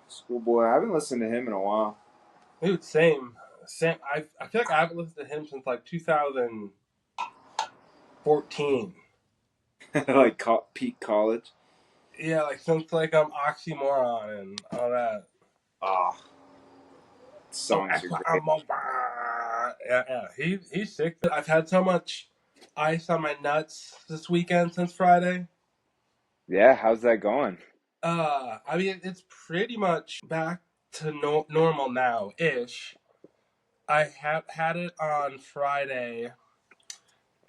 Schoolboy. I haven't listened to him in a while. Dude, same. I feel like I haven't listened to him since like 2014. Like peak college. Yeah, like since like Oxymoron and all that. Ah, Oh, songs are great. yeah. He's sick. I've had so much ice on my nuts this weekend since Friday. Yeah, how's that going? I mean it's pretty much back to normal now ish. I have had it on Friday,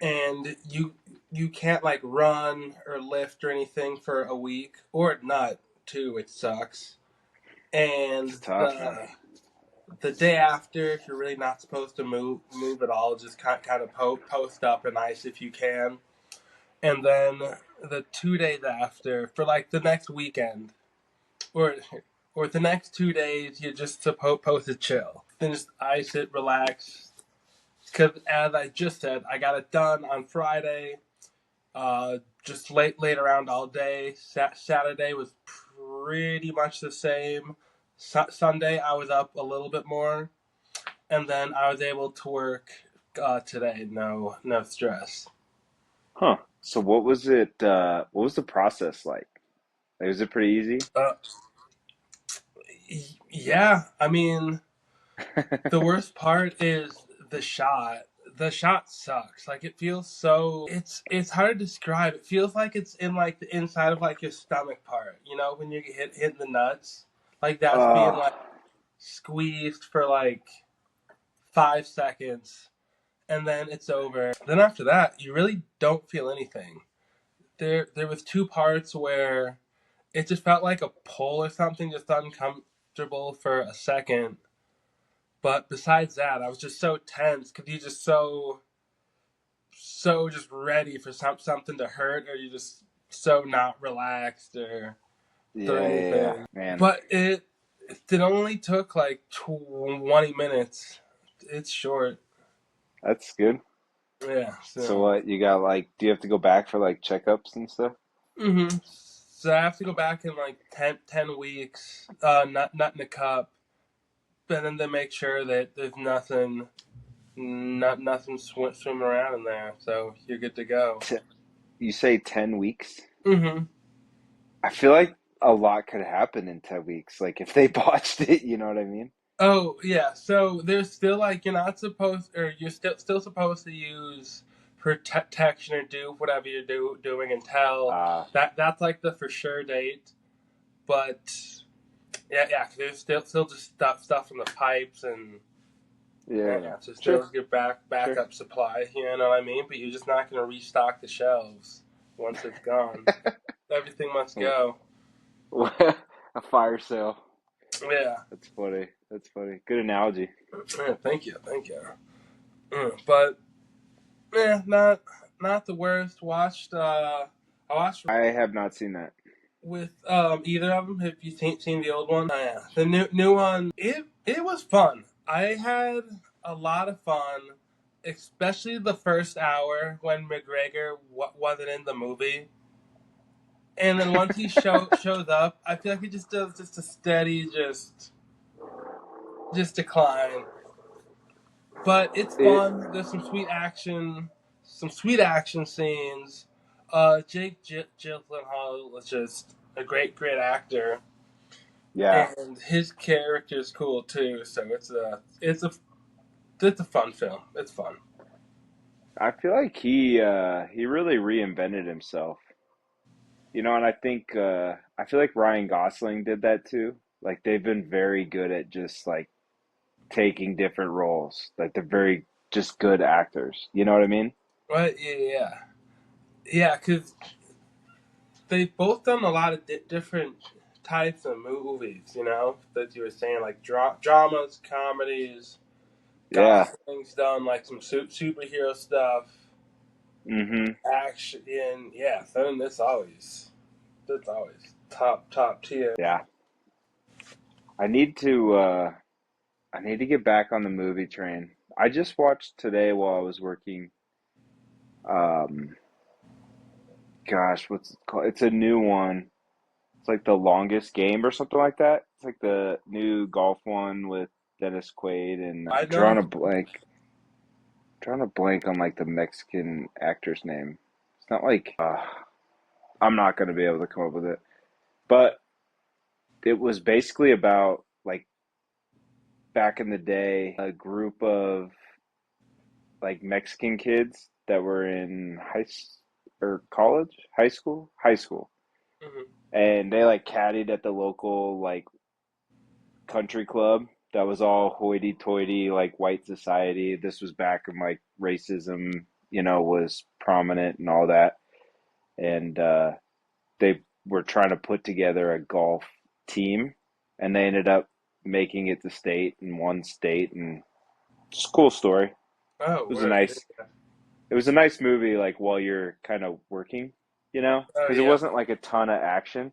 and you can't like run or lift or anything for a week or nut too, which sucks. It's And tough, man. the day after, if you're really not supposed to move at all, just kind of post up in ice if you can. And then the 2 days after, for like the next weekend, or or the next 2 days, you're just supposed to chill. Then just ice it, relax. Because as I just said, I got it done on Friday. Just laid around all day. Saturday was pretty much the same. Sunday I was up a little bit more, and then I was able to work today. No stress. Huh. So what was it? What was the process like? Like, was it pretty easy? Uh, yeah, I mean the worst part is the shot. The shot sucks. Like it feels so. It's hard to describe. It feels like it's in like the inside of like your stomach part. You know when you get hit in the nuts. Like that's being Oh, like squeezed for like 5 seconds, and then it's over. Then after that, you really don't feel anything. There was two parts where it just felt like a pull or something, just uncomfortable for a second. But besides that, I was just so tense because you just so just ready for something to hurt, or you just so not relaxed or yeah, anything. man. But it only took like 20 minutes. It's short. That's good. Yeah. So So. what, you got like, do you have to go back for like checkups and stuff? So I have to go back in like 10 weeks, not in a cup, and then they make sure that there's nothing swim around in there, so you're good to go. T- You say 10 weeks? Mm-hmm. I feel like a lot could happen in 10 weeks. Like if they botched it, you know what I mean? Oh yeah, so there's still like you're not supposed, or you're still supposed to use protection or do whatever you're doing until Uh, that's like the for sure date. But yeah, 'cause there's still just stuff in the pipes and yeah, yeah. to Sure, still get sure. backup supply. You know what I mean? But you're just not going to restock the shelves once it's gone. Everything must go. A fire sale. Yeah. That's funny. That's funny. Good analogy. Yeah, thank you. But yeah, not the worst. I watched I have not seen that. with either of them. Have you seen the old one? Oh, yeah, the new one. It was fun. I had a lot of fun, especially the first hour when McGregor wasn't in the movie. And then once he shows up, I feel like he just does just a steady just decline. But it's It, fun. There's some sweet action scenes. Jake Gyllenhaal was just a great actor, yeah. and his character is cool too. So it's a fun film. It's fun. I feel like he really reinvented himself. You know, and I feel like Ryan Gosling did that too. Like they've been very good at just like taking different roles. Like they're very just good actors. You know what I mean? Right? Yeah. Because they've both done a lot of different types of movies. You know that you were saying like dramas, comedies. Yeah. Gosling's done like some superhero stuff, Mm-hmm. action, and yeah, then it's always top tier. Yeah. I need to I need to get back on the movie train. I just watched today while I was working. Um, gosh, what's it called? It's a new one. It's like the longest game or something like that. It's like the new golf one with Dennis Quaid and I drawing a know. blank. Drawing a blank on like the Mexican actor's name. It's not like I'm not gonna be able to come up with it. But it was basically about like back in the day, a group of like Mexican kids that were in or college, high school, Hmm. and they like caddied at the local like country club that was all hoity-toity like white society. This was back when like racism, was prominent and all that, and they were trying to put together a golf team, and they ended up making it to state in one state, and it's a cool story. Oh, It was a word. nice it was a nice movie like while you're kind of working, Oh, because it yeah. wasn't like a ton of action.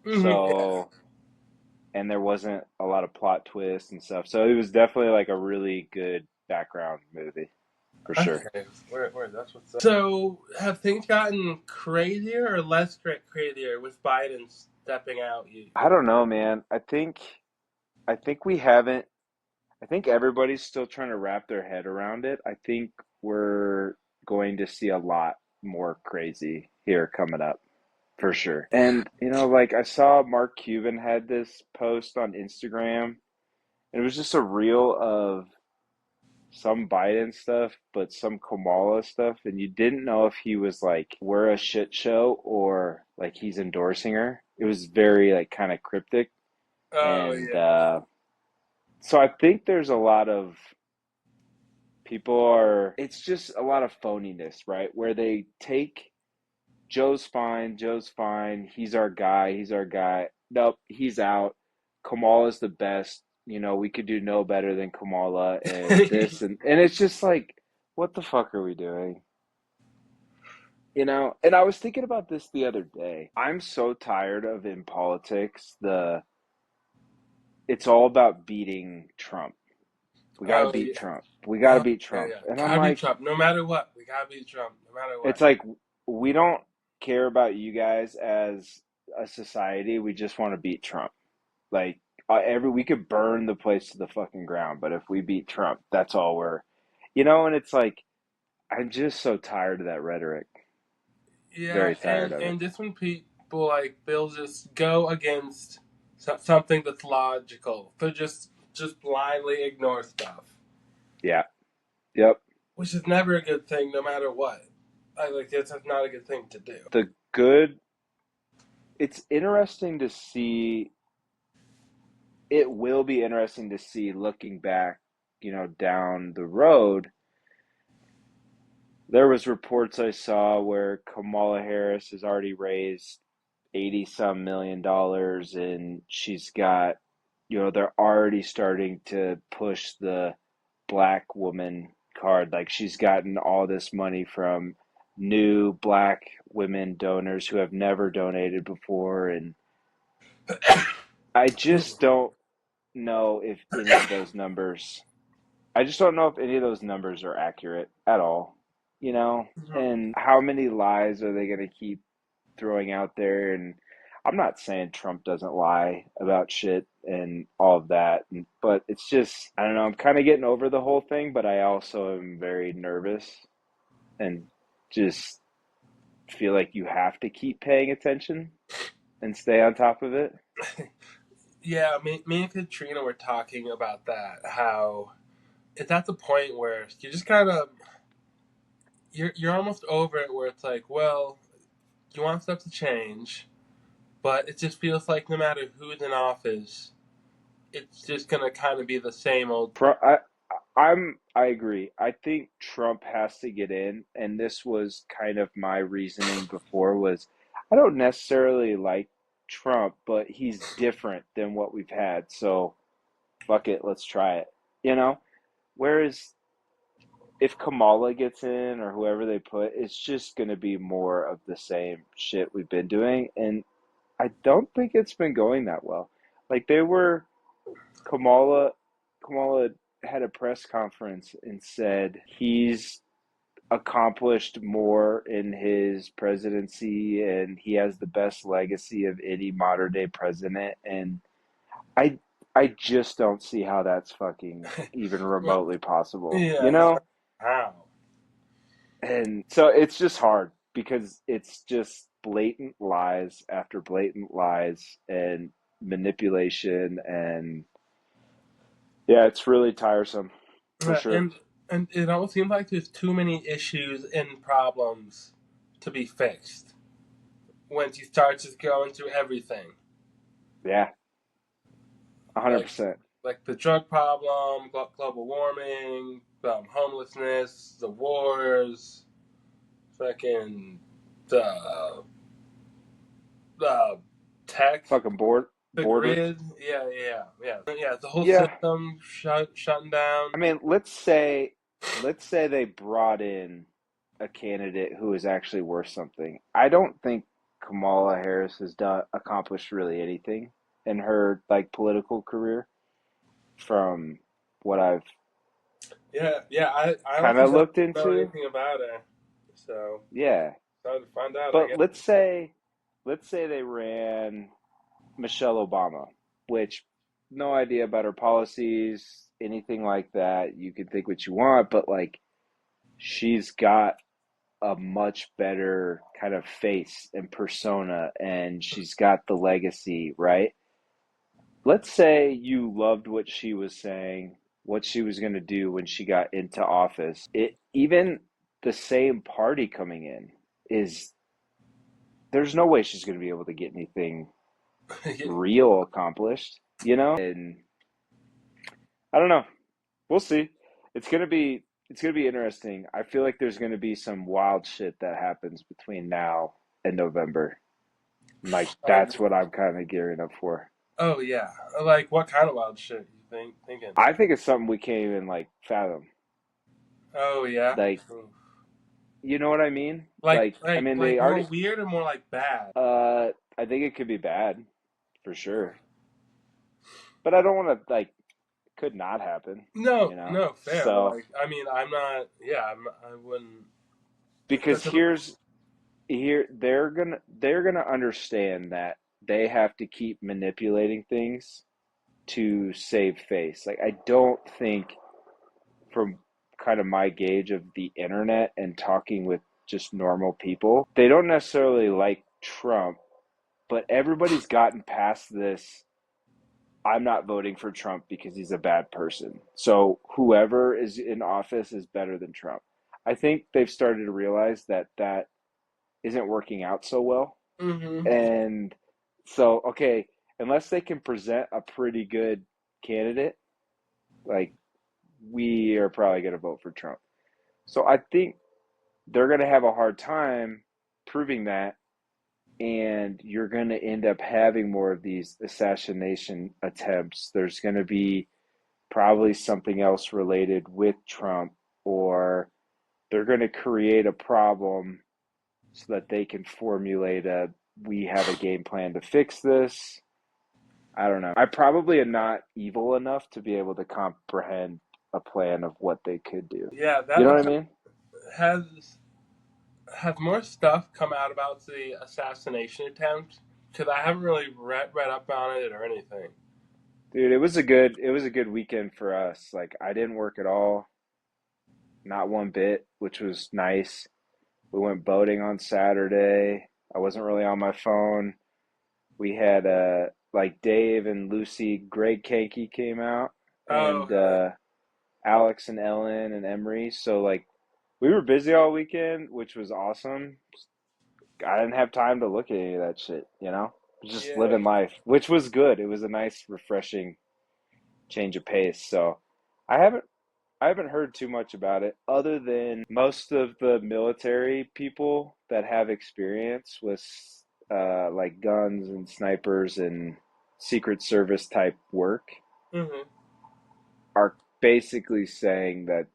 Yeah. So, and there wasn't a lot of plot twists and stuff. So it was definitely like a really good background movie for sure. Okay. Word. That's what's up. So, have things gotten crazier or less crazier with Biden stepping out? I don't know, man. I think we haven't I think everybody's still trying to wrap their head around it. I think we're going to see a lot more crazy here coming up for sure. And like I saw Mark Cuban had this post on Instagram. And it was just a reel of some Biden stuff, but some Kamala stuff, and you didn't know if he was like, we're a shit show or like he's endorsing her. It was very like kind of cryptic. Oh, And yeah. so I think there's a lot of it's just a lot of phoniness, right? Where they take Joe's fine, he's our guy. Nope, he's out. Kamala's the best. We could do no better than Kamala and this and it's just like, what the fuck are we doing? And I was thinking about this the other day. I'm so tired of in politics it's all about beating Trump. We got to Oh, beat yeah. Trump. We got to beat Yeah, Trump. yeah. And I'm Gotta beat like, Trump. No matter what. We gotta beat Trump. No matter it's what. like we don't care about you guys as a society. We just want to beat Trump. Like every we could burn the place to the fucking ground, but if we beat Trump, that's all and it's like I'm just so tired of that rhetoric. Yeah, Very tired of it. and this when people like they'll just go against something that's logical. They'll just blindly ignore stuff, Yeah. Yep. which is never a good thing, no matter what. That's not a good thing to do. The good it's interesting to see it will be interesting to see looking back, down the road. There was reports I saw where Kamala Harris has already raised 80 some $1 million, and she's got, they're already starting to push the black woman card. Like she's gotten all this money from new black women donors who have never donated before. And I just don't know if any of those numbers, I just don't know if any of those numbers are accurate at all, and how many lies are they going to keep throwing out there? And I'm not saying Trump doesn't lie about shit and all of that, but it's just, I don't know, I'm kind of getting over the whole thing, but I also am very nervous and just feel like you have to keep paying attention and stay on top of it. Yeah, me and Katrina were talking about that. How it's at the point where you just kind of you're almost over it, where it's like, well, you want stuff to change, but it just feels like no matter who's in office, it's just gonna kind of be the same old. I agree. I think Trump has to get in, and this was kind of my reasoning before was I don't necessarily like Trump, but he's different than what we've had. So fuck it, let's try it. You know? Whereas if Kamala gets in or whoever they put, it's just going to be more of the same shit we've been doing, and I don't think it's been going that well. Like they were Kamala Kamala had a press conference and said he's accomplished more in his presidency, and he has the best legacy of any modern day president. And I I just don't see how that's fucking even Well, remotely possible, yeah, you no. know? How? And so it's just hard because it's just blatant lies after blatant lies and manipulation, and yeah, it's really tiresome for Uh, sure. and and it almost seems like there's too many issues and problems to be fixed once you start just going through everything. Yeah, Like 100%. like the drug problem, global warming, homelessness, the wars, fucking the the tech, Fucking the borders. grid. Yeah. The whole Yeah, system shutting down. I mean, let's say they brought in a candidate who is actually worth something. I don't think Kamala Harris has done accomplished really anything in her like political career from what I've Yeah. I kind honestly of don't looked know into. anything about her, so Yeah. time to find out. I But guess. let's say they ran Michelle Obama, which no idea about her policies, anything like that. You can think what you want, but like she's got a much better kind of face and persona, and she's got the legacy, right? Let's say you loved what she was saying, what she was going to do when she got into office. It even the same party coming in is there's no way she's going to be able to get anything real accomplished, you know? And I don't know. We'll see. It's gonna be interesting. I feel like there's gonna be some wild shit that happens between now and November. Like Oh, that's what I'm kind of gearing up for. oh yeah. Like what kind of wild shit you thinking? I think it's something we can't even like fathom. Oh yeah. Like, Oof. you know what I mean? Like Like, I like mean, they like more already. weird or more like bad? I think it could be bad for sure, but I don't want to like. Could not happen, No, you know. no, fair. So Like I mean, I'm not. Yeah, I wouldn't. because Especially. here they're gonna understand that they have to keep manipulating things to save face. Like I don't think from kind of my gauge of the internet and talking with just normal people, they don't necessarily like Trump, but everybody's gotten past this. I'm not voting for Trump because he's a bad person. So whoever is in office is better than Trump. I think they've started to realize that that isn't working out so well. Hmm. And so, okay, unless they can present a pretty good candidate, like we are probably going to vote for Trump. So I think they're going to have a hard time proving that. And you're going to end up having more of these assassination attempts. There's going to be probably something else related with Trump, or they're going to create a problem so that they can formulate a we have a game plan to fix this. I don't know. I probably am not evil enough to be able to comprehend a plan of what they could do. Yeah, You know what I that mean? has has more stuff come out about the assassination attempt because I haven't really read up on it or anything. Dude, it was a good weekend for us. Like I didn't work at all, not one bit, which was nice. We went boating on Saturday. I wasn't really on my phone. We had like Dave and Lucy, Greg Kanky came out, Oh, and Alex and Ellen and Emery. So like we were busy all weekend, which was awesome. I didn't have time to look at any of that shit, you know? Just yeah. living life, which was good. It was a nice, refreshing change of pace. So I haven't I haven't heard too much about it other than most of the military people that have experience with like guns and snipers and Secret Service type work Hmm. are basically saying that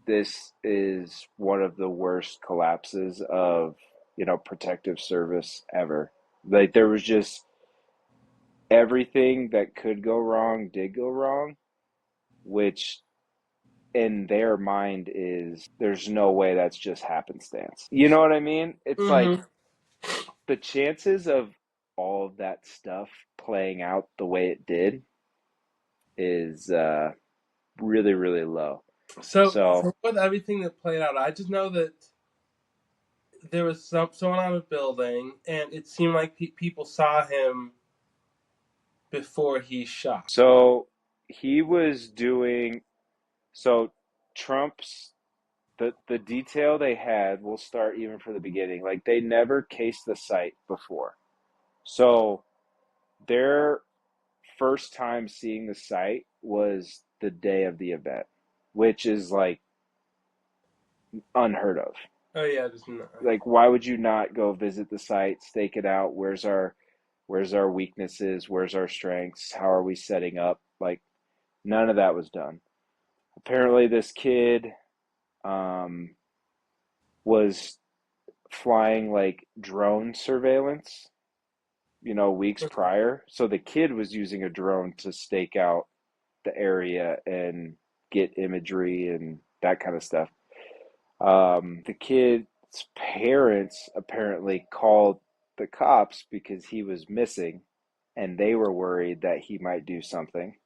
this is one of the worst collapses of, you know, protective service ever. Like there was just everything that could go wrong did go wrong, which in their mind is there's no way that's just happenstance. You know what I mean? It's like Mm-hmm. the chances of all of that stuff playing out the way it did is really, really low. So So, with everything that played out, I just know that there was someone on a building, and it seemed like people saw him before he shot. so he was doing so Trump's the detail they had, we'll start even from the beginning. Like they never cased the site before. So their first time seeing the site was the day of the event, which is like unheard of. Oh yeah, just no. Like why would you not go visit the site, stake it out? Where's our weaknesses? Where's our strengths? How are we setting up? Like none of that was done. Apparently this kid um, was flying like drone surveillance, weeks prior. So the kid was using a drone to stake out the area and get imagery and that kind of stuff. The kid's parents apparently called the cops because he was missing and they were worried that he might do something.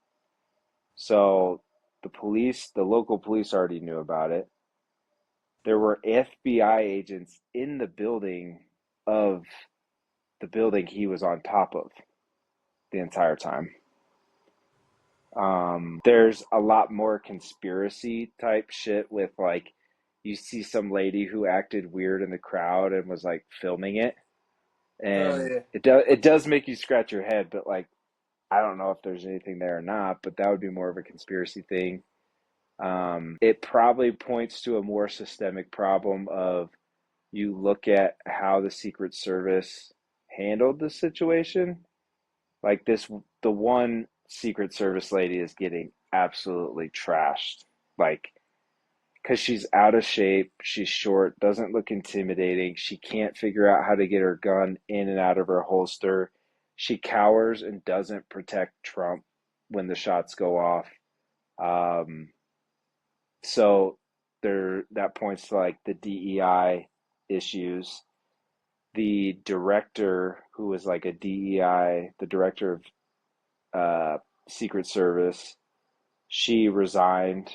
So the local police already knew about it. There were FBI agents in of the building he was on top of the entire time. There's a lot more conspiracy type shit with like you see some lady who acted weird in the crowd and was like filming it, Oh and yeah. it does make you scratch your head, but like I don't know if there's anything there or not, but that would be more of a conspiracy thing. It probably points to a more systemic problem of you look at how the Secret Service handled the situation. Like the one Secret Service lady is getting absolutely trashed. Like, because she's out of shape, she's short, doesn't look intimidating, she can't figure out how to get her gun in and out of her holster. She cowers and doesn't protect Trump when the shots go off. Um, so that points to like the DEI issues. The director, who was like a DEI, the director of Secret Service, she resigned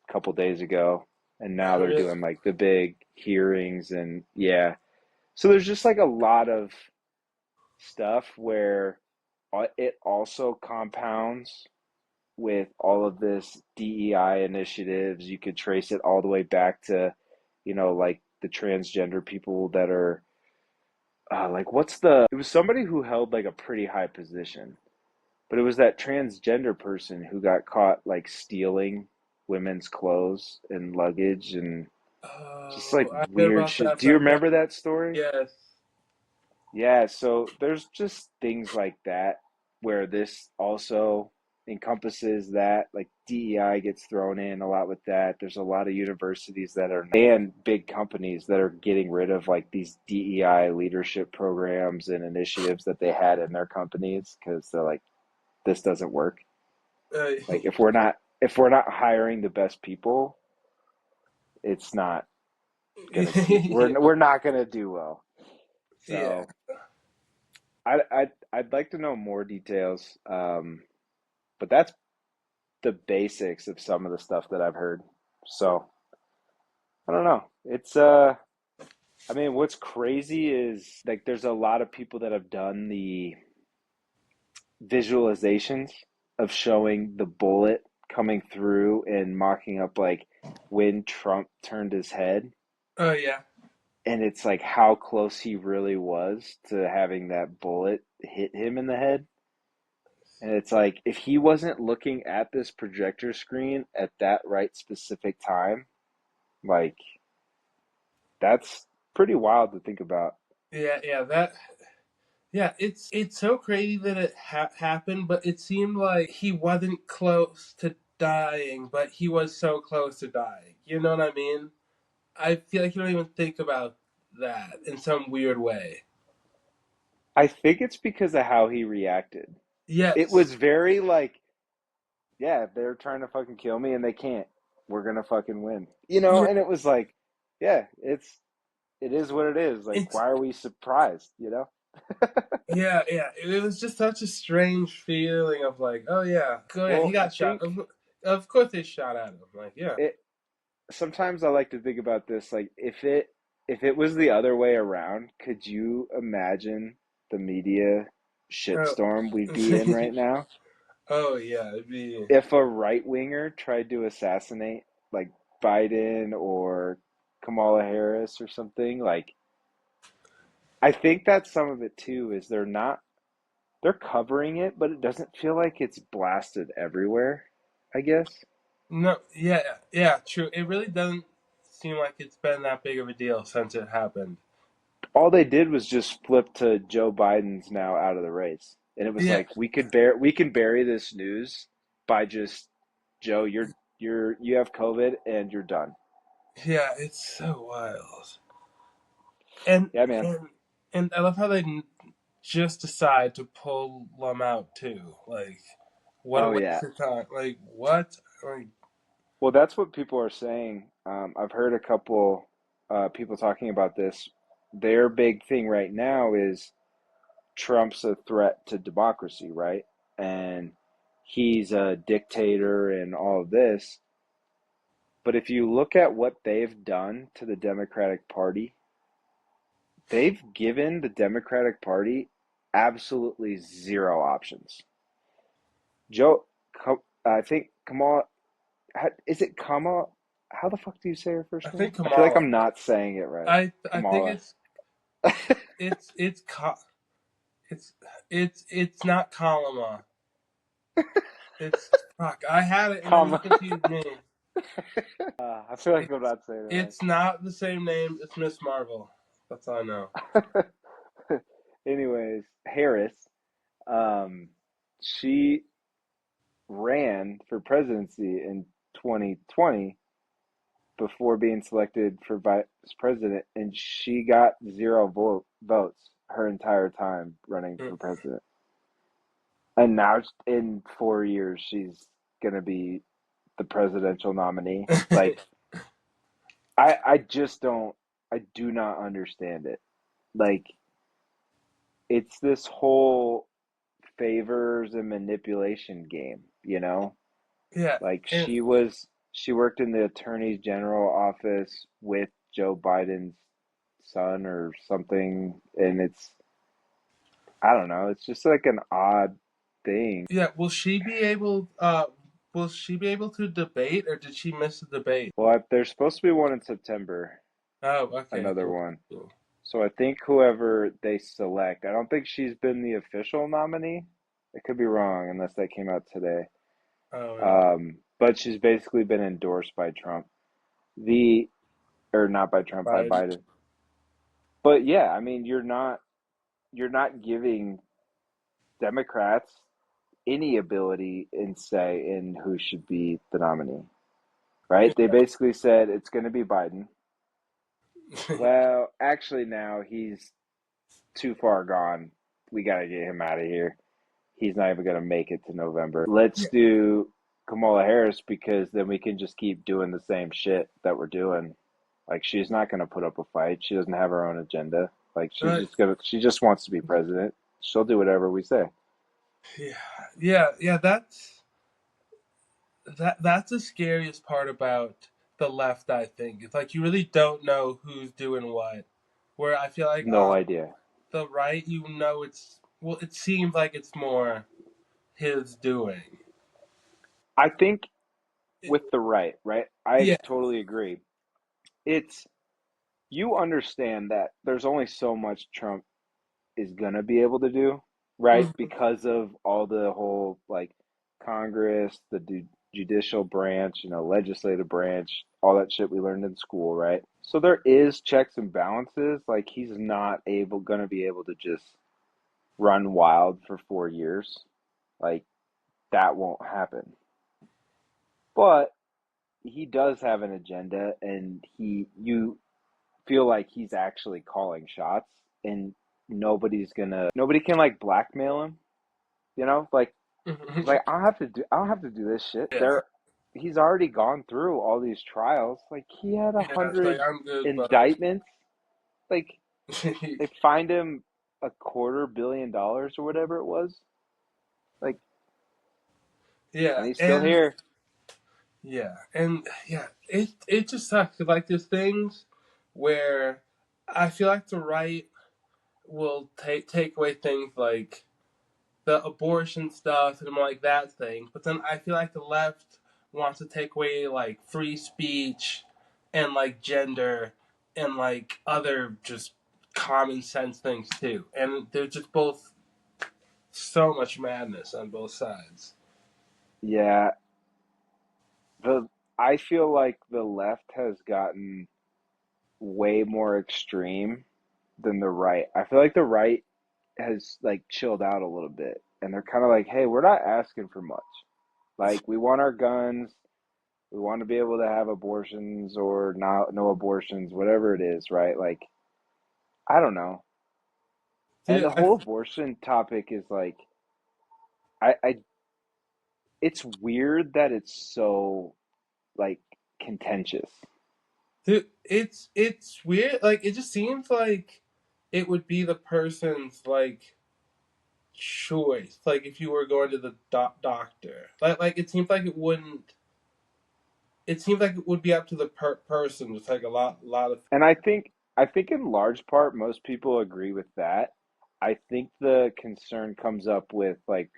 a couple days ago, and now they're Really? doing like the big hearings and yeah. So there's just like a lot of stuff where it also compounds with all of this DEI initiatives. You could trace it all the way back to, like the transgender people that are like it was somebody who held like a pretty high position. But it was that transgender person who got caught like stealing women's clothes and luggage and just like Oh, I heard weird about shit. that Do you from him. remember that story? Yes. Yeah, so there's just things like that where this also encompasses that. Like DEI gets thrown in a lot with that. There's a lot of universities that are and big companies that are getting rid of like these DEI leadership programs and initiatives that they had in their companies because they're like, this doesn't work. Uh, Like if we're not hiring the best people, it's not gonna keep yeah. we're not gonna do well. Yeah. So I'd like to know more details. But that's the basics of some of the stuff that I've heard. So I don't know. It's I mean what's crazy is like there's a lot of people that have done the visualizations of showing the bullet coming through and mocking up like when Trump turned his head, Oh yeah. and it's like how close he really was to having that bullet hit him in the head. And it's like if he wasn't looking at this projector screen at that right specific time, like that's pretty wild to think about. Yeah. Yeah. That. Yeah. It's so crazy that it happened, but it seemed like he wasn't close to dying, but he was so close to dying. You know what I mean? I feel like you don't even think about that in some weird way. I think it's because of how he reacted. It Yes. was very like, yeah, they're trying to fucking kill me and they can't. we're gonna fucking win. You know, Yeah, and it was like, yeah, it is what it is. Like, it's why are we surprised? You know? yeah, yeah. It was just such a strange feeling of like, oh yeah, he Well, I got shot. think Of course they shot at him. Like, yeah. it. Sometimes I like to think about this. Like, if it was the other way around, could you imagine the media Oh, shitstorm we'd be in right now? oh yeah, it'd be If a right winger tried to assassinate like Biden or Kamala Harris or something, like I think that's some of it too, is they're covering it, but it doesn't feel like it's blasted everywhere, I guess. no, yeah, yeah, true. It really doesn't seem like it's been that big of a deal since it happened. All they did was just flip to Joe Biden's now out of the race. And it was Yeah, like we can bury this news by just Joe, you have COVID and you're done. yeah, it's so wild. And Yeah, man. and and I love how they just decide to pull them out too. Like, what a Oh waste yeah. of time. Like, what? Like, Well, that's what people are saying. I've heard a couple people talking about this. Their big thing right now is Trump's a threat to democracy, right? And he's a dictator and all of this. But if you look at what they've done to the Democratic Party, they've given the Democratic Party absolutely zero options. Joe, I think Kamala, is it Kamala? How the fuck do you say her I first name? think I feel like Kamala. I'm not saying it right. I think Kamala. it's it's it's not Kalama. It's fuck. I had it and then you Kamala. confused me. I feel like I'm It's not saying it it's not the same name. It's Miss Marvel. That's all I know. right. Anyways, Harris, um, she ran for presidency in 2020 before being selected for vice president, and she got zero votes her entire time running Mm. for president. And now, in 4 years, she's gonna be the presidential nominee. Like, I just don't, I do not understand it. Like, it's this whole favors and manipulation game, you know? Yeah, Like and she worked in the attorney general office with Joe Biden's son or something, and it's I don't know, it's just like an odd thing. yeah, will she be able to debate or did she miss the debate? Well, there's supposed to be one in September, Oh, okay, another cool, one. cool. So I think whoever they select, I don't think she's been the official nominee. I could be wrong unless that came out today. Oh, and But she's basically been endorsed by Trump. The or not by Trump, by Biden. Biden. But yeah, I mean, you're not giving Democrats any ability in say in who should be the nominee, right? They basically said it's going to be Biden. Well, actually, now he's too far gone. We got to get him out of here. He's not even going to make it to November. Let's Yeah, do Kamala Harris because then we can just keep doing the same shit that we're doing. Like she's not going to put up a fight. She doesn't have her own agenda. Like right. she just wants to be president. She'll do whatever we say. Yeah, yeah, yeah. That's the scariest part about the left. I think it's like you really don't know who's doing what. Where I feel like No on idea. the right, it's well, it seems like it's more his doing. I think It, with the right? I yeah. totally agree. It's you understand that there's only so much Trump is gonna be able to do, right? Mhm. Because of all the whole like Congress, the judicial branch, legislative branch, all that shit we learned in school, right? So there is checks and balances. Like he's not gonna be able to just run wild for 4 years. Like that won't happen. But he does have an agenda, and you feel like he's actually calling shots, and nobody can like blackmail him. Like he's like, I don't have to do this shit. Yeah. he's already gone through all these trials. Like he had a Yeah, it's like hundred I'm good, but indictments. Like they fined him $250 million or whatever it was. Like, and yeah, he's still here. and yeah, it just sucks. 'Cause, like there's things where I feel like the right will take away things like the abortion stuff and like that thing, but then I feel like the left wants to take away like free speech and like gender and like other just common sense things too, and they're just both so much madness on both sides. Yeah, the I feel like the left has gotten way more extreme than the right. I feel like the right has like chilled out a little bit and they're kind of like, "Hey, we're not asking for much. Like we want our guns, we want to be able to have abortions or not no abortions, whatever it is, right? Like I don't know." And Dude, the whole abortion topic is like I it's weird that it's so like contentious. it's weird. Like it just seems like it would be the person's like choice. Like if you were going to the doctor, like it seems like it wouldn't. It seems like it would be up to the person. Just like a lot of. And I think in large part most people agree with that. I think the concern comes up with like,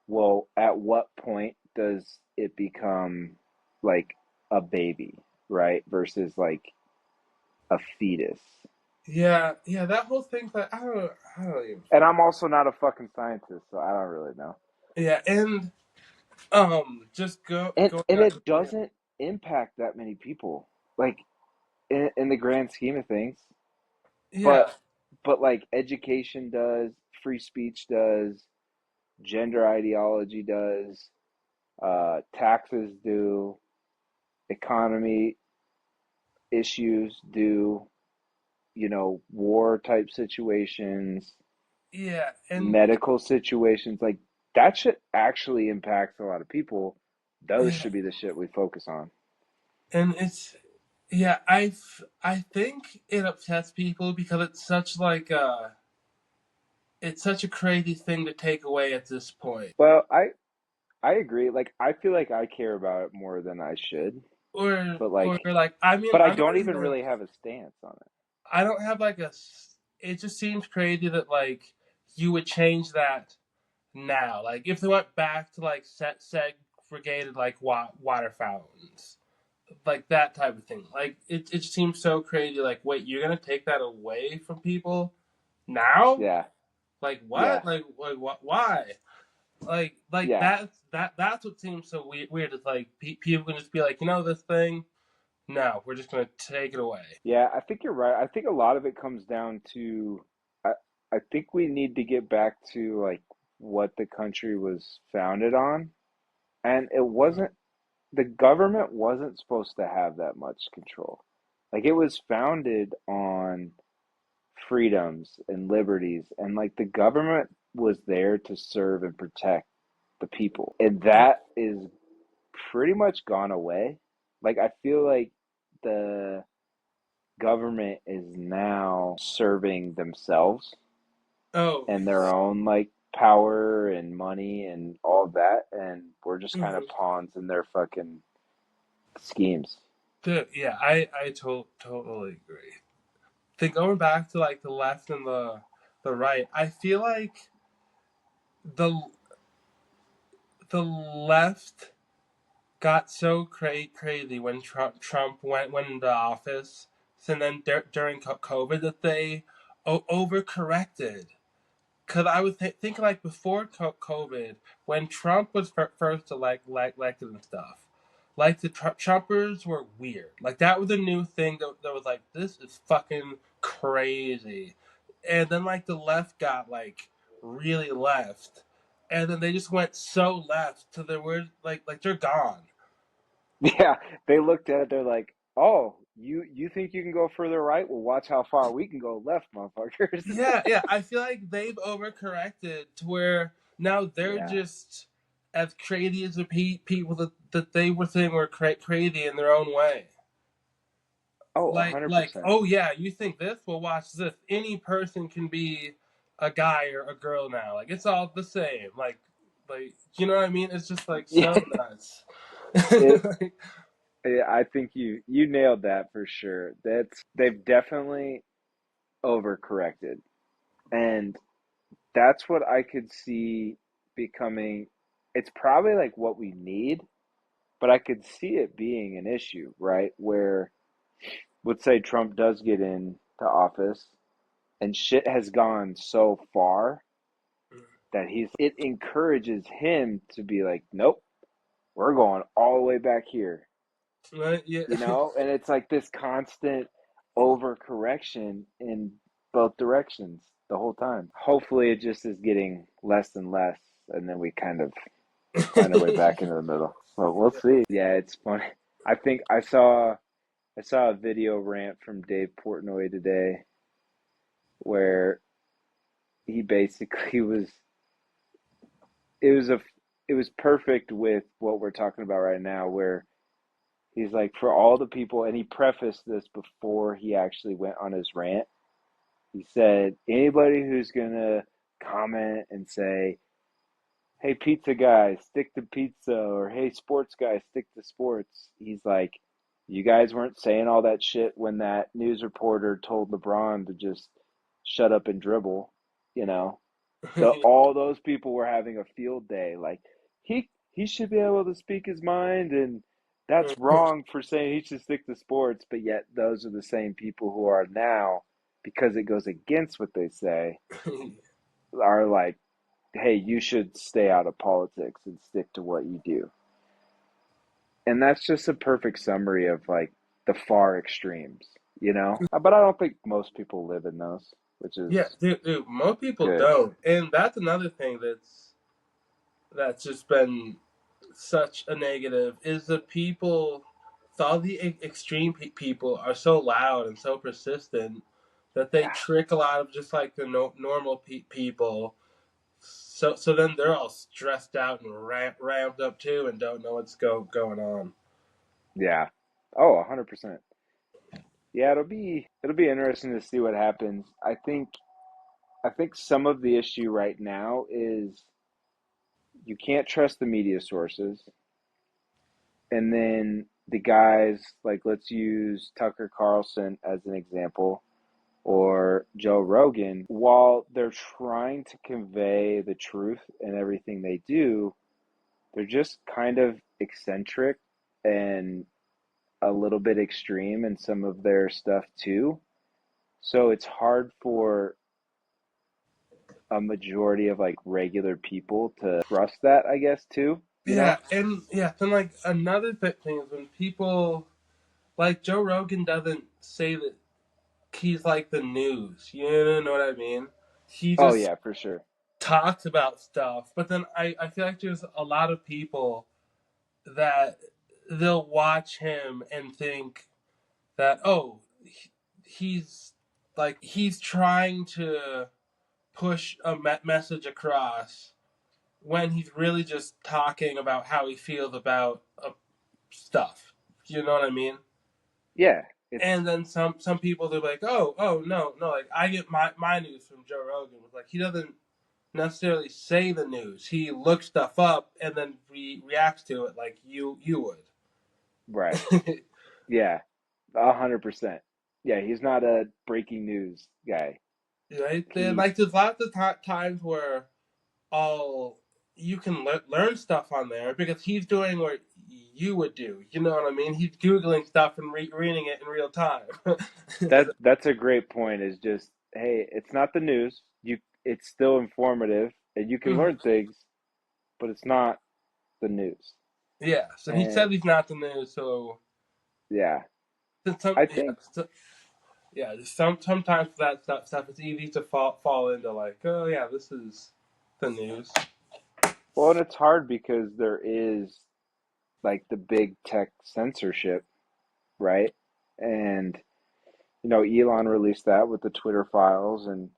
well, at what point does it become like a baby, right? Versus like a fetus. Yeah, yeah, that whole thing. Like I don't even And fuck. I'm also not a fucking scientist, so I don't really know. Yeah, and just And going and back. it Yeah, doesn't impact that many people, like in the grand scheme of things. yeah, But like education does, free speech does, gender ideology does, taxes do, economy issues do, war type situations, yeah, medical situations, like that shit actually impacts a lot of people. Those yeah, should be the shit we focus on. and it's yeah. I think it upsets people because it's such a crazy thing to take away at this point. Well, I agree. Like I feel like I care about it more than I should, but Or like I mean I I'm not don't even even really have a stance on it. I don't have like it just seems crazy that like you would change that now. Like if they went back to like segregated like water fountains, like that type of thing. Like it just seems so crazy. Like wait, you're gonna take that away from people now? Yeah, Like yeah, what? Like what? Why? Like yeah. that's what seems so weird. It's like people can just be like, this thing. No, we're just gonna take it away. Yeah, I think you're right. I think a lot of it comes down to I I think we need to get back to like what the country was founded on. And it wasn't the government wasn't supposed to have that much control. Like it was founded on freedoms and liberties and like the government was there to serve and protect the people. And that is pretty much gone away. Like I feel like the government is now serving themselves Oh, and their own like power and money and all of that, and we're just kind of mhm. pawns in their fucking schemes. Dude, yeah, I totally agree. Then going back to like the left and the right, I feel like the the left got so crazy when Trump went into office, and then during COVID that they overcorrected. Because I was thinking like before COVID, when Trump was first elected and stuff, like the Trumpers were weird. Like that was a new thing that was like, this is fucking crazy. And then like the left got like really left. And then they just went so left to the word like they're gone. Yeah, they looked at it, they're like, "Oh, you think you can go further right? Well, watch how far we can go left, motherfuckers." Yeah, yeah. I feel like they've overcorrected to where now they're Yeah. just as crazy as the people that they were saying were crazy in their own way. Oh, Like, 100%. oh yeah, you think this? Well, watch this. Any person can be a guy or a girl now. Like, it's all the same. Like, you know what I mean? It's just like Yeah, so nuts. it Like, yeah, I think you nailed that for sure. They've definitely overcorrected. And that's what I could see becoming. It's probably like what we need, but I could see it being an issue, right? Where let's say Trump does get into office and shit has gone so far that it encourages him to be like, nope, we're going all the way back here, right? Yeah. and it's like this constant overcorrection in both directions the whole time. Hopefully it just is getting less and less, and then we kind of find our way back into the middle, but we'll see. Yeah, it's funny. I think I saw a video rant from Dave Portnoy today where he basically was it was a it was perfect with what we're talking about right now, where he's like, for all the people, and he prefaced this before he actually went on his rant. He said, anybody who's gonna comment and say, hey, pizza guy, stick to pizza, or hey, sports guy, stick to sports. He's like, you guys weren't saying all that shit when that news reporter told LeBron to just shut up and dribble, you know. All those people were having a field day. Like he should be able to speak his mind, and that's wrong for saying he should stick to sports. But yet those are the same people who are now, because it goes against what they say, are like, hey, you should stay out of politics and stick to what you do. And that's just a perfect summary of like the far extremes. But I don't think most people live in those, which is Yeah, dude, most people good. don't, and that's another thing that's just been such a negative is the people. All the extreme people are so loud and so persistent that they Yeah. trick a lot of just like the normal people. So then they're all stressed out and ramped up too, and don't know what's going on. Yeah. Oh, 100%. Yeah, it'll be interesting to see what happens. I think some of the issue right now is you can't trust the media sources. And then the guys, like, let's use Tucker Carlson as an example, or Joe Rogan, while they're trying to convey the truth in everything they do, they're just kind of eccentric and a little bit extreme in some of their stuff too. So it's hard for a majority of like regular people to trust that, I guess, too, you Yeah, know? and yeah, then like another thing is when people like Joe Rogan doesn't say that he's like the news. You know what I mean? He Oh just yeah, for sure. talks about stuff. But then I feel like there's a lot of people that they'll watch him and think that, oh, he's he's trying to push a message across when he's really just talking about how he feels about stuff. You know what I mean? Yeah, it's And then some people they're like, oh no, like I get my news from Joe Rogan. Like he doesn't necessarily say the news. He looks stuff up and then reacts to it like you right. would. Yeah, 100%. Yeah, he's not a breaking news guy. Right? Then He like there's lots of times where all you can learn stuff on there because he's doing what you would do. You know what I mean? He's googling stuff and reading it in real time. that's a great point, is just, hey, it's not the news. It's still informative and you can Mhm. learn things, but it's not the news. Yeah. So he And said he's not the news. So yeah, some I yeah. think So, yeah, sometimes that stuff it's easy to fall into like, oh yeah, this is the news. well, and it's hard because there is like the big tech censorship, right? And Elon released that with the Twitter files, and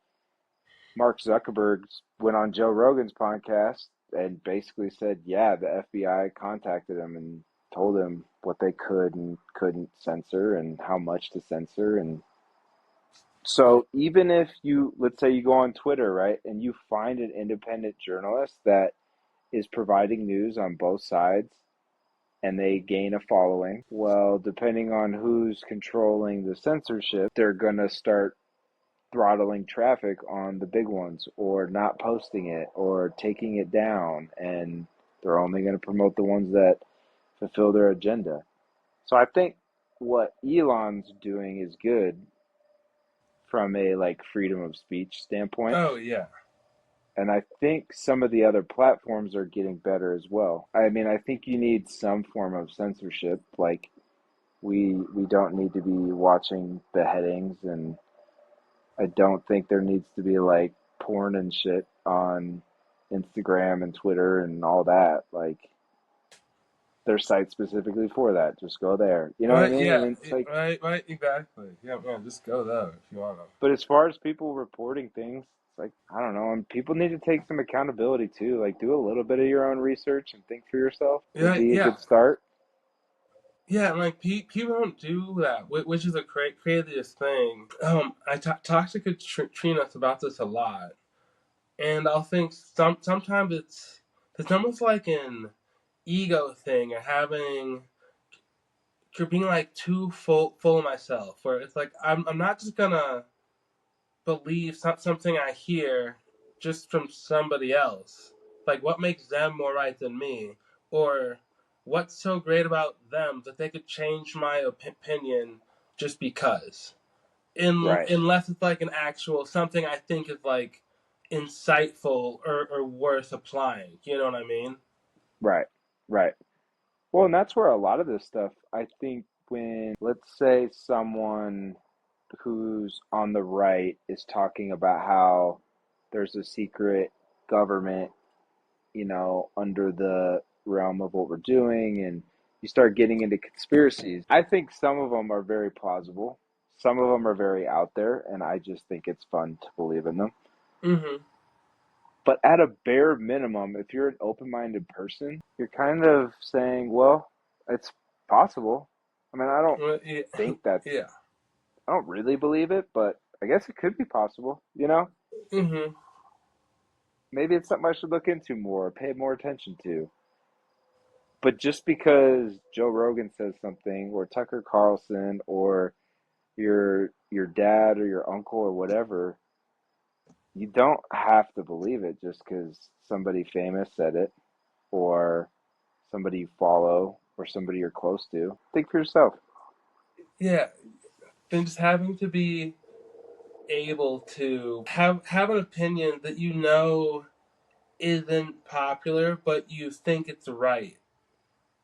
Mark Zuckerberg went on Joe Rogan's podcast and basically said, yeah, the FBI contacted him and told him what they could and couldn't censor and how much to censor. And so even if you, let's say you go on Twitter, right, and you find an independent journalist that is providing news on both sides and they gain a following, well, depending on who's controlling the censorship, they're going to start throttling traffic on the big ones or not posting it or taking it down, and they're only going to promote the ones that fulfill their agenda. So I think what Elon's doing is good from a like freedom of speech standpoint. Oh yeah. And I think some of the other platforms are getting better as well. I mean, I think you need some form of censorship. Like we don't need to be watching beheadings, and I don't think there needs to be like porn and shit on Instagram and Twitter and all that. Like there's sites specifically for that. Just go there. You know what I Right, mean? yeah, And it's like, right, exactly. Yeah, man, just go there if you want to. but as far as people reporting things, it's like, I don't know, and people need to take some accountability too. Like do a little bit of your own research and think for yourself would Yeah, be a yeah, good start. yeah. And like people don't do that, which is a craziest thing. I talk to Katrina about this a lot, and I'll think sometimes it's almost like an ego thing or having for being like too full of myself, where it's like I'm not just gonna believe something I hear just from somebody else. Like, what makes them more right than me? Or what's so great about them that they could change my opinion just because? Right, Unless it's like an actual something I think is like insightful or worth applying. You know what I mean? right, right. Well, and that's where a lot of this stuff, I think, when, let's say, someone who's on the right is talking about how there's a secret government, under the realm of what we're doing, and you start getting into conspiracies. I think some of them are very plausible, some of them are very out there, and I just think it's fun to believe in them. Mm-hmm. But at a bare minimum, if you're an open minded person, you're kind of saying, well, it's possible. I mean, I don't Well, yeah. think that's, Yeah. I don't really believe it, but I guess it could be possible. Mm-hmm. Maybe it's something I should look into more, pay more attention to. But just because Joe Rogan says something, or Tucker Carlson, or your dad or your uncle or whatever, you don't have to believe it just because somebody famous said it, or somebody you follow, or somebody you're close to. Think for yourself. Yeah. Then just having to be able to have an opinion that you know isn't popular, but you think it's right.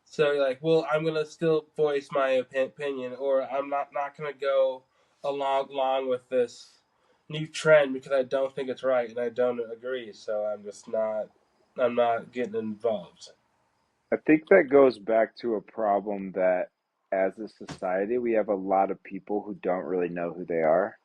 So you're like, well, I'm gonna still voice my opinion, or I'm not gonna go along with this new trend because I don't think it's right and I don't agree. So I'm not getting involved. I think that goes back to a problem that as a society, we have a lot of people who don't really know who they are,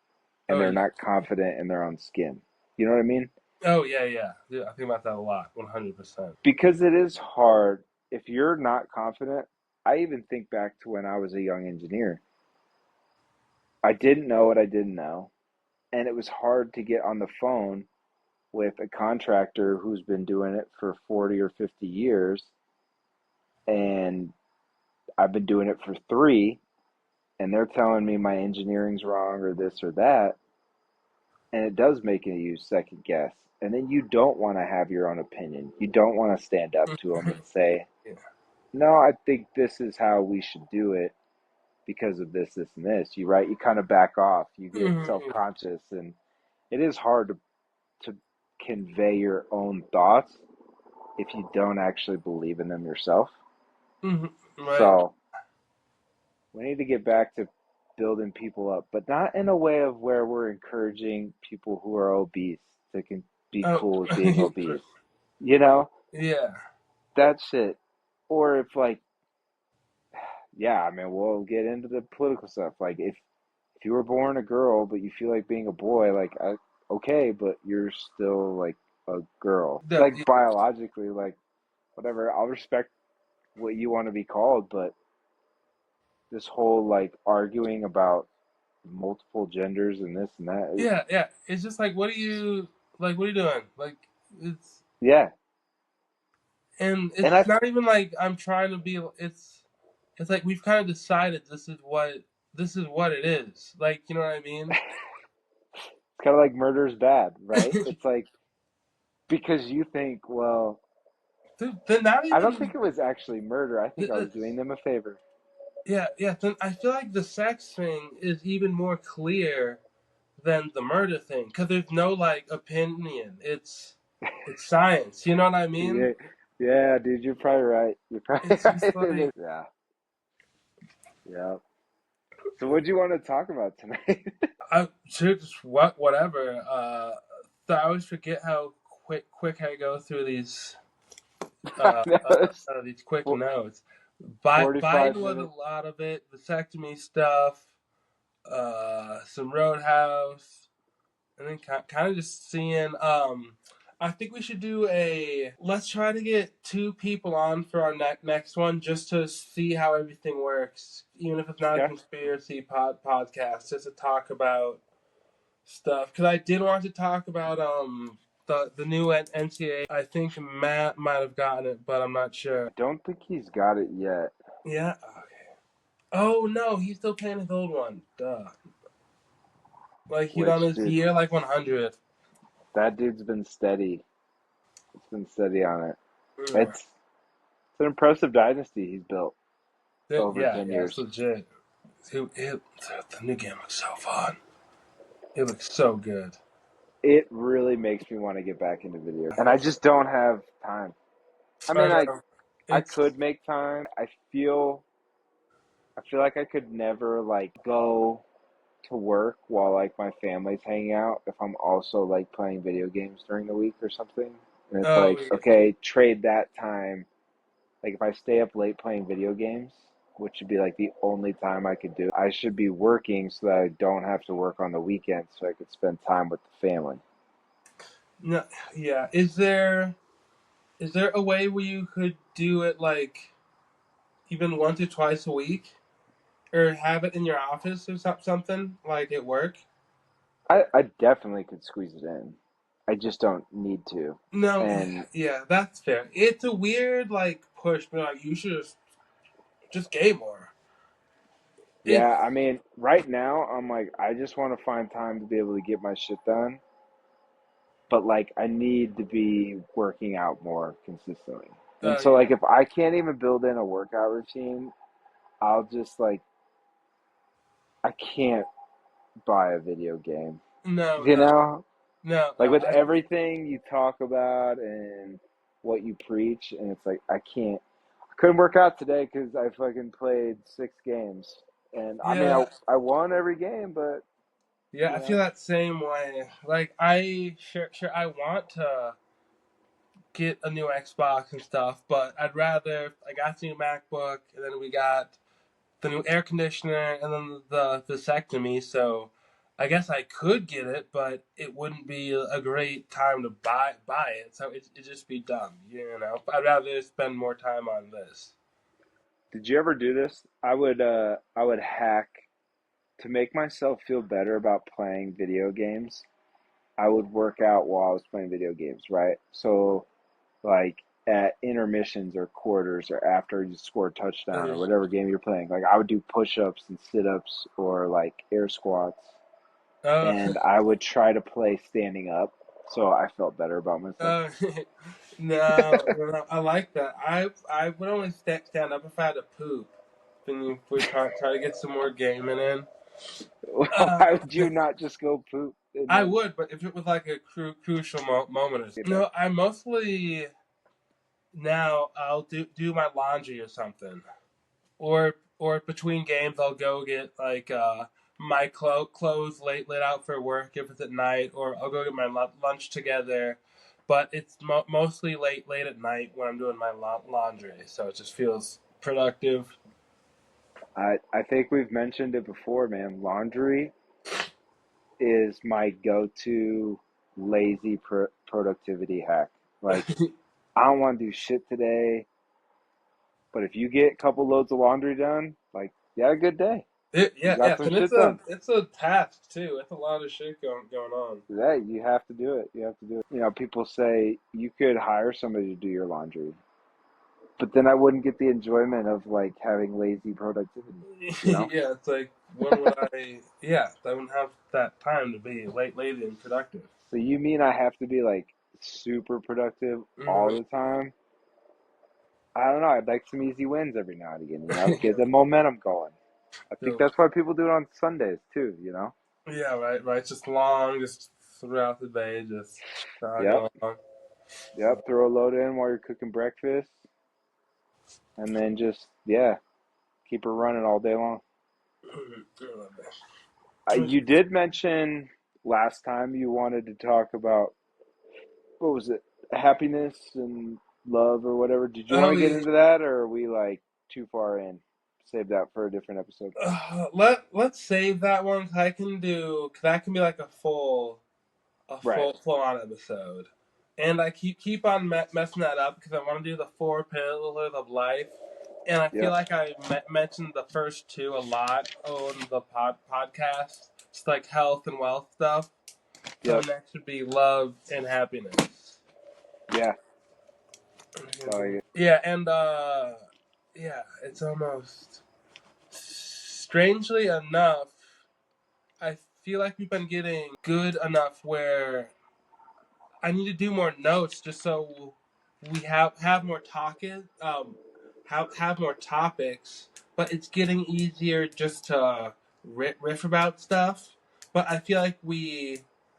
and Oh they're yeah, not confident in their own skin. You know what I mean? oh yeah, yeah. Yeah, I think about that a lot, 100%. Because it is hard if you're not confident. I even think back to when I was a young engineer. I didn't know what I didn't know, and it was hard to get on the phone with a contractor who's been doing it for 40 or 50 years, and I've been doing it for 3, and they're telling me my engineering's wrong or this or that, and it does make you second guess. And then you don't want to have your own opinion. You don't want to stand up to them and say, Yeah. "No, I think this is how we should do it because of this, this, and this." You kind of back off. You get Mm-hmm. self-conscious, and it is hard to convey your own thoughts if you don't actually believe in them yourself. Mm-hmm. Right. So we need to get back to building people up, but not in a way of where we're encouraging people who are obese to be Oh, cool with being obese. You know, yeah. that shit. Or if like, yeah, I mean, we'll get into the political stuff. Like if you were born a girl but you feel like being a boy, like okay, but you're still like a girl. The, Like biologically, like whatever. I'll respect what you want to be called, but this whole like arguing about multiple genders and this and that, yeah, yeah. It's just like, what are you doing? Like, it's yeah. and And it's I not even like I'm trying to be. It's like we've kind of decided this is what it is. Like, you know what I mean? it's kind of like murder's bad, right? It's like because you think, well, They're not I don't even. think it was actually murder. I think I was doing them a favor. Yeah, yeah. Then I feel like the sex thing is even more clear than the murder thing because there's no like opinion. It's science. You know what I mean? Yeah, yeah, dude, you're probably right. You're probably It's just right. like Yeah, yeah. So, what do you want to talk about tonight? I should just whatever. So I always forget how quick I go through uh, No, it's these quick fo- notes. 45 Biden was a minutes. lot of it. Vasectomy stuff. Some Roadhouse. And then kind of just seeing. I think we should do a. Let's try to get two people on for our next one, just to see how everything works, even if it's not a Okay. conspiracy podcast, just to talk about stuff. Because I did want to talk about the new NCAA. I think Matt might have gotten it, but I'm not sure. I don't think he's got it yet. Yeah. Oh no, he's still playing his old one. Duh. Like he's on Which, his dude, year like 100. that dude's been steady. It's been steady on it. Yeah. It's an impressive dynasty he's built over Yeah, 10 yeah, it's years. legit. The new game looks so fun. It looks so good. It really makes me want to get back into video, and I just don't have time. I I mean, know. I It's could make time. I feel like I could never like go to work while like my family's hanging out if I'm also like playing video games during the week or something. And it's oh like, okay, trade that time. Like if I stay up late playing video games, which would be like the only time I could do it, I should be working so that I don't have to work on the weekends so I could spend time with the family. no, yeah. Is there a way where you could do it like even once or twice a week, or have it in your office or something like at work? I definitely could squeeze it in. I just don't need to. No, And yeah, that's fair. It's a weird like push, but like you should just game more. yeah, It's I mean, right now I'm like, I just want to find time to be able to get my shit done. But like, I need to be working out more consistently. And so, yeah. like, if I can't even build in a workout routine, I'll just like, I can't buy a video game. No, You no, know? no, Like, no. with everything you talk about and what you preach, and it's like, I can't. I couldn't work out today because I fucking played 6 games. And I mean, Yeah, I won every game, but, yeah. you I feel know. that same way. Like I sure I want to get a new Xbox and stuff, but I'd rather I got the new MacBook and then we got the new air conditioner and then the vasectomy. So I guess I could get it, but it wouldn't be a great time to buy it. So it just be dumb, you know. I'd rather spend more time on this. Did you ever do this? I would hack to make myself feel better about playing video games. I would work out while I was playing video games, right? So like at intermissions or quarters or after you score a touchdown or whatever game you're playing, like I would do push-ups and sit-ups or like air squats, Uh, and I would try to play standing up so I felt better about myself. uh, no, no, I like that. I would only stand up if I had to poop. Then you would try to get some more gaming in. Uh, Why would you not just go poop and I then would, but if it was like a crucial moment or get back? no, I mostly now I'll do my laundry or something, or between games I'll go get like my clothes laid out for work if it's at night, or I'll go get my lunch together. But it's mostly late at night when I'm doing my laundry, so it just feels productive. I think we've mentioned it before, man. Laundry is my go-to lazy productivity hack. Like, I don't want to do shit today, but if you get a couple loads of laundry done, like, you had a good day. You got Yeah, some and shit done. it's a task too. It's a lot of shit going on. Yeah, you have to do it. You have to do it. You know, people say you could hire somebody to do your laundry, but then I wouldn't get the enjoyment of like having lazy productivity, you know? Yeah, it's like when would I? Yeah, I wouldn't have that time to be lazy and productive. So you mean I have to be like super productive all Hmm. the time? I don't know. I'd like some easy wins every now and again, you know, get Yeah, the momentum going. I think so, that's why people do it on Sundays too, you know? yeah, right. Just long, just throughout the day, just Yep. going along. Yep. Throw a load in while you're cooking breakfast and then just, yeah, keep her running all day long. You did mention last time you wanted to talk about, what was it, happiness and love or whatever. Did you want Oh to get yeah. into that, or are we like too far in? Save that for a different episode. Let's save that one. 'Cause I can do. 'Cause that can be like Right. full on episode. And I keep on messing that up because I want to do the four pillars of life, and I feel Yep. like I mentioned the first two a lot on the podcast, just like health and wealth stuff. So Yep. next would be love and happiness. Yeah. So Yeah, and yeah, it's almost strangely enough. I feel like we've been getting good enough where I need to do more notes just so we have more talking, have more topics. But it's getting easier just to riff about stuff. But I feel like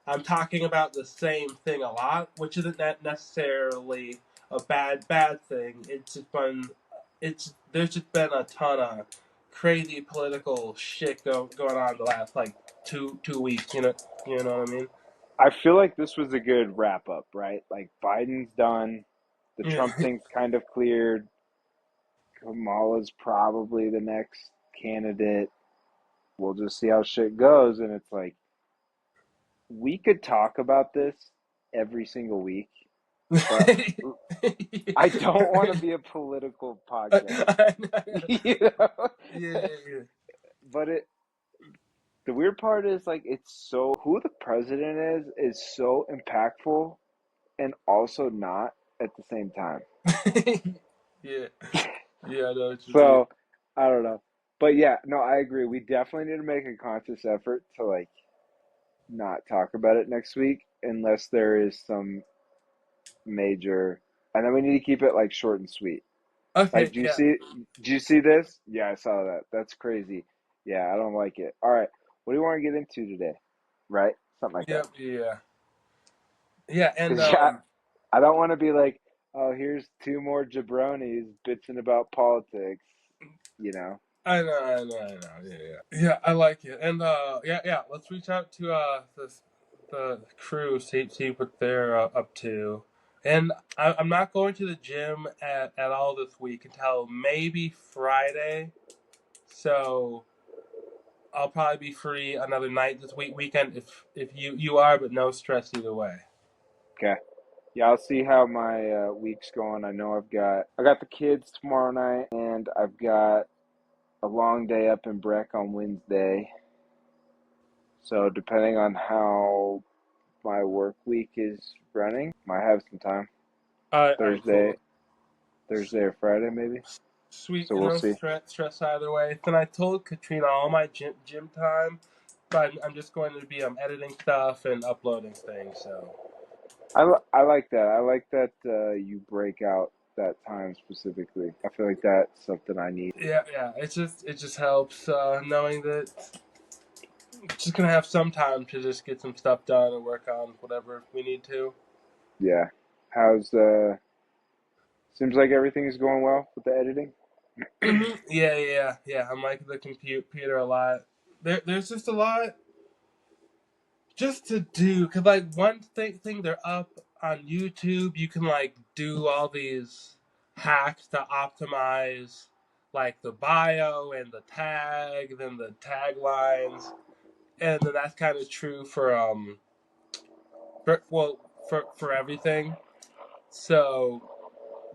I'm talking about the same thing a lot, which isn't necessarily a bad thing. It's there's just been a ton of crazy political shit going on the last like two weeks. You know what I mean? I feel like this was a good wrap up, right? Like Biden's done, the Yeah. Trump thing's kind of cleared. Kamala's probably the next candidate. We'll just see how shit goes. And it's like, we could talk about this every single week, but I don't want to be a political podcast. You know? Yeah. But the weird part is like it's so who the president is so impactful and also not at the same time. Yeah. Yeah, I know what you mean. So I don't know. But yeah, no, I agree. We definitely need to make a conscious effort to like not talk about it next week unless there is some major, and then we need to keep it like short and sweet. Like, Okay, yeah. do you see this? Yeah, I saw that. That's crazy. Yeah, I don't like it. All right. What do you want to get into today? Right? Something like that. Yep, yeah. Yeah, and Because yeah, I don't want to be like, oh, here's two more jabronis bitching about politics, you know? I know. Yeah, I like it. And yeah, let's reach out to the crew, see what they're up to. And I'm not going to the gym at all this week until maybe Friday. So I'll probably be free another night this weekend if you are, but no stress either way. Okay. Yeah, I'll see how my week's going. I know I got the kids tomorrow night, and I've got a long day up in Breck on Wednesday. So depending on how my work week is running, might have some time. All right, Thursday, cool. Thursday or Friday maybe. Sweet, So we'll no see. stress either way. Then I told Katrina all my gym time, but I'm just going to be editing stuff and uploading things. So I like that. I like that you break out that time specifically. I feel like that's something I need. yeah, it just helps knowing that just gonna have some time to just get some stuff done and work on whatever we need to. Yeah. How's seems like everything is going well with the editing? Yeah. I'm like the computer a lot. There's just a lot just to do because like one thing they're up on YouTube, you can like do all these hacks to optimize like the bio and the tag, then the taglines. and then that's kind of true for everything. So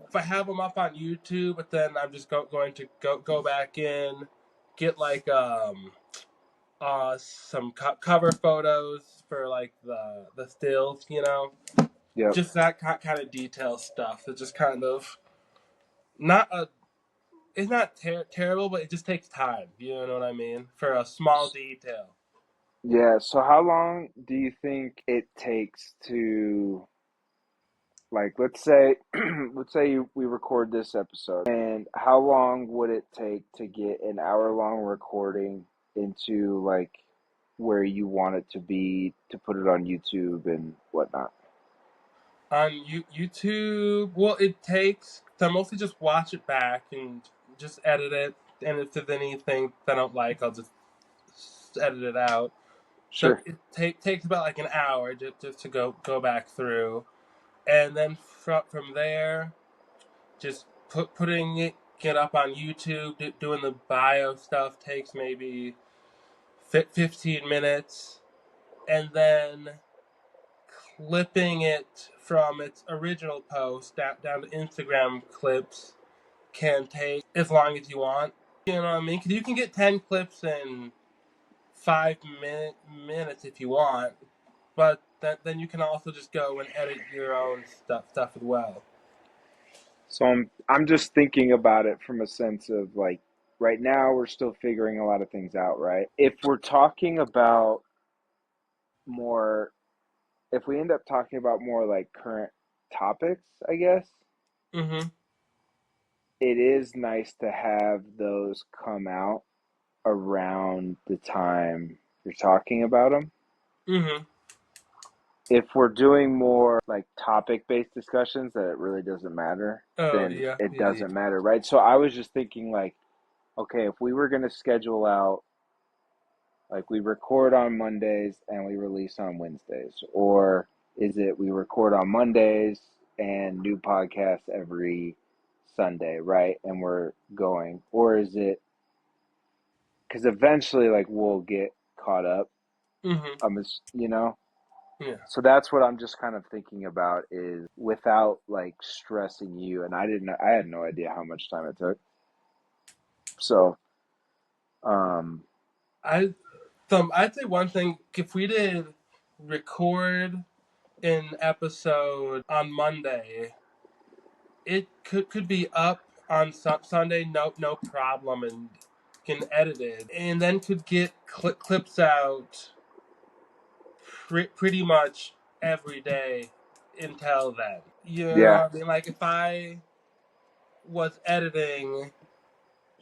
if I have them up on YouTube, but then I'm just going to go back in, get like some cover photos for like the stills, Yep. just that kind of detail stuff. It's just kind of not a it's not terrible, but it just takes time. You know what I mean? For a small detail. Yeah, so how long do you think it takes to, like, let's say we record this episode, and how long would it take to get an hour-long recording into, like, where you want it to be to put it on YouTube and whatnot? On YouTube, well, it takes. I mostly just watch it back and just edit it. And if there's anything that I don't like, I'll just edit it out. So Sure. it takes about like an hour just to go back through, and then from there, just putting it up on YouTube, doing the bio stuff takes maybe 15 minutes, and then clipping it from its original post down to Instagram clips can take as long as you want. You know what I mean? Because you can get 10 clips in 5 minutes if you want, but then you can also just go and edit your own stuff as well. So I'm just thinking about it from a sense of, like, right now we're still figuring a lot of things out, right? If we're talking about more, if we end up talking about more like current topics, I guess, Mm-hmm. it is nice to have those come out around the time you're talking about them. Mm-hmm. If we're doing more like topic based discussions that it really doesn't matter, Oh then yeah, it yeah, doesn't matter, right? So I was just thinking, like, okay, if we were going to schedule out, like, we record on Mondays and we release on Wednesdays, or is it we record on Mondays and new podcasts every Sunday, right? And we're going, or is it because eventually, like, we'll get caught up. Mm-hmm. You know, Yeah. so that's what I'm just kind of thinking about is without like stressing you. And I had no idea how much time it took. So, um, I I'd say one thing, if we did record an episode on Monday, it could be up on Sunday, no problem, and can edit it, and then could get clips out pretty much every day until then. You know yeah, what I mean? Like if I was editing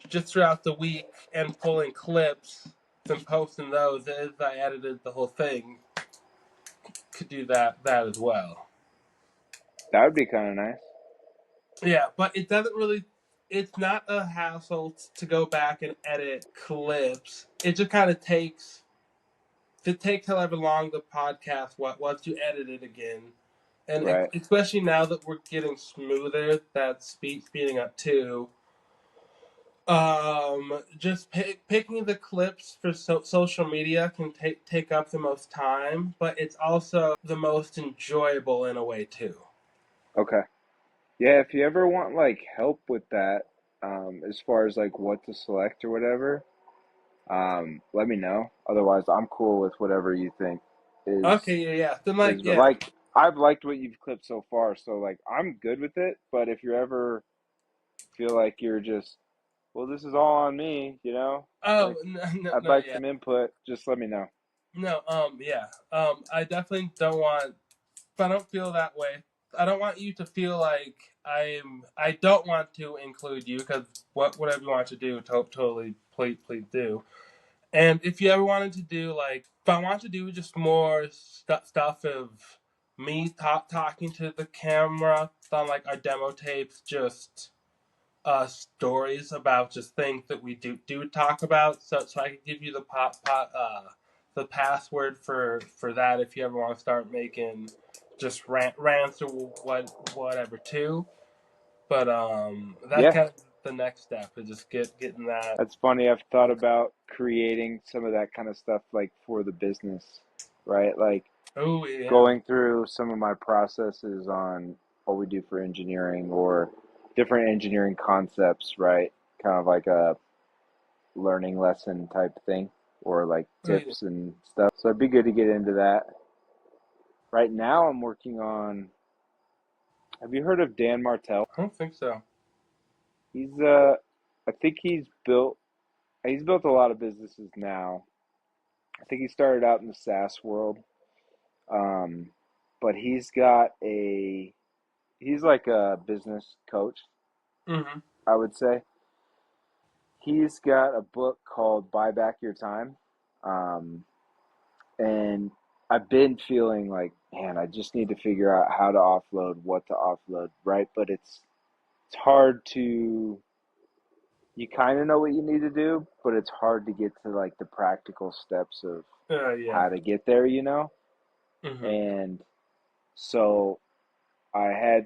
just throughout the week and pulling clips and posting those as I edited the whole thing, could do that as well. that would be kind of nice. Yeah, but it doesn't really. It's not a hassle to go back and edit clips. It just kind of takes. It takes however long the podcast once you edit it again, and Right. especially now that we're getting smoother, that's speeding up too. Just picking the clips for social media can take up the most time, but it's also the most enjoyable in a way too. Okay. Yeah. If you ever want like help with that, as far as like what to select or whatever, let me know. Otherwise, I'm cool with whatever you think Okay, yeah. Then is yeah. like I've liked what you've clipped so far, so like I'm good with it. But if you ever feel like you're just, well, this is all on me, Oh like no, no, I'd no, like yeah. some input, just let me know. No, yeah. I definitely don't want. If I don't feel that way, I don't want you to feel like I don't want to include you because whatever you want to do, totally, please do. And if you ever wanted to do like, if I want to do just more stuff of me talking to the camera on like our demo tapes, just stories about just things that we do talk about. So I can give you the password for that if you ever want to start making just rants or whatever too. But Yeah, the next step is just getting that. That's funny. I've thought about creating some of that kind of stuff like for the business, right? Like Oh yeah. going through some of my processes on what we do for engineering or different engineering concepts, right? Kind of like a learning lesson type thing or like Oh yeah. tips and stuff. So it'd be good to get into that. Right now I'm working on, have you heard of Dan Martell? I don't think so. He's I think he's built a lot of businesses now. I think he started out in the SaaS world. Um, but he's like a business coach, Mm-hmm. I would say. He's got a book called Buy Back Your Time. Um, and I've been feeling like, man, I just need to figure out how to offload, what to offload, right? But it's hard to you kind of know what you need to do, but it's hard to get to like the practical steps of Yeah. how to get there, you know? Mm-hmm. And so I